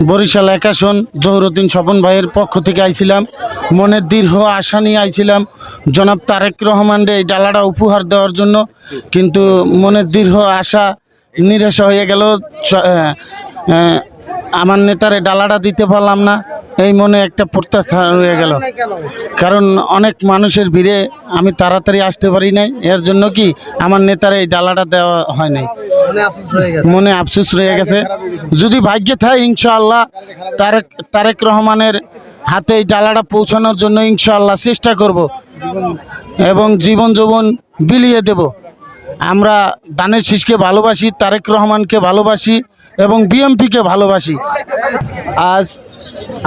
বরিশাল একাশন জহুরুদ্দিন স্বপন ভাইয়ের পক্ষ থেকে আইছিলাম। মনের দৃঢ় আশা নিয়ে আইছিলাম জনাব তারেক রহমানকে এই ডালাটা উপহার দেওয়ার জন্য, কিন্তু মনের দৃঢ় আশা নিরাশা হয়ে গেল। আমার নেতারে ডালাটা দিতে পারলাম না, এই মনে একটা প্রত্যাশা রয়ে গেল। কারণ অনেক মানুষের ভিড়ে আমি তাড়াতাড়ি আসতে পারি নাই, এর জন্য কি আমার নেতারে এই ডালাটা দেওয়া হয় নাই। মনে আফসোস রয়ে গেছে। যদি ভাগ্যে থাকে ইনশাআল্লাহ তারেক রহমানের হাতে এই ডালাটা পৌঁছানোর জন্য ইনশাআল্লাহ চেষ্টা করব এবং জীবন যৌবন বিলিয়ে দেব। আমরা ধানের শীষকে ভালোবাসি, তারেক রহমানকে ভালোবাসি এবং বিএমপিকে ভালোবাসি। আজ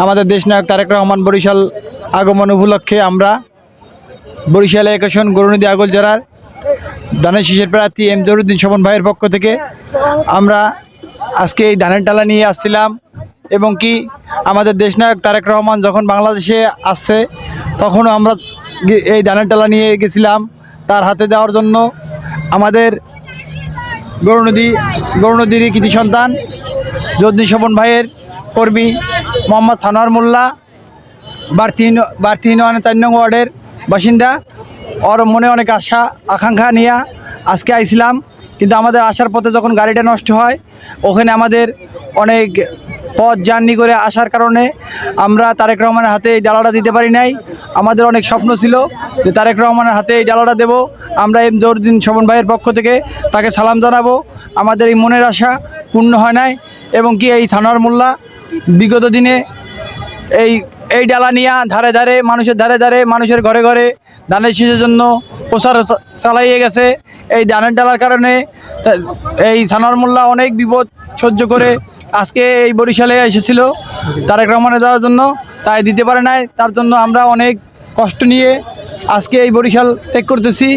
আমাদের দেশনায়ক তারেক রহমান বরিশাল আগমন উপলক্ষে আমরা বরিশালে একাশন গৌরনদী আগল জেলার ধানের শীষের প্রার্থী এম জহুরুদ্দিন স্বপন ভাইয়ের পক্ষ থেকে আমরা আজকে এই ধানের ডালা নিয়ে আসছিলাম। এবং কি আমাদের দেশনায়ক তারেক রহমান যখন বাংলাদেশে আসছে তখনও আমরা এই ধানের ডালা নিয়ে গেছিলাম তার হাতে দেওয়ার জন্য। আমাদের গৌরনদীর কৃতি সন্তান জহুরুদ্দিন স্বপন ভাইয়ের কর্মী মোহাম্মদ সানোয়ার মোল্লা বাড়তি 4 নং ওয়ার্ডের বাসিন্দা, ওর মনে অনেক আশা আকাঙ্ক্ষা নিয়ে আজকে আইছিলাম। কিন্তু আমাদের আসার পথে যখন গাড়িটা নষ্ট হয়, ওখানে আমাদের অনেক পথ জার্নি করে আসার কারণে আমরা তারেক রহমানের হাতে এই ডালাটা দিতে পারি নাই। আমাদের অনেক স্বপ্ন ছিল যে তারেক রহমানের হাতে এই ডালাটা দেব। আমরা এম জহুরুদ্দিন স্বপন ভাইয়ের পক্ষ থেকে তাকে সালাম জানাবো। আমাদের এই মনের আশা পূর্ণ হয় নাই। এবং কি এই সানোয়ার মোল্লা বিগত দিনে এই ডালা নিয়ে ধারে ধারে মানুষের ঘরে ঘরে ধানের শীষের জন্য প্রচার চালাইয়ে গেছে। এই ধানের ডালার কারণে এই সানোয়ার মোল্লা অনেক বিপদ সহ্য করে আজকে এই বরিশালে এসেছিল তারেক রহমানের দেওয়ার জন্য, তাই দিতে পারে নাই। তার জন্য আমরা অনেক কষ্ট নিয়ে আজকে এই বরিশাল ত্যাগ করতেছি।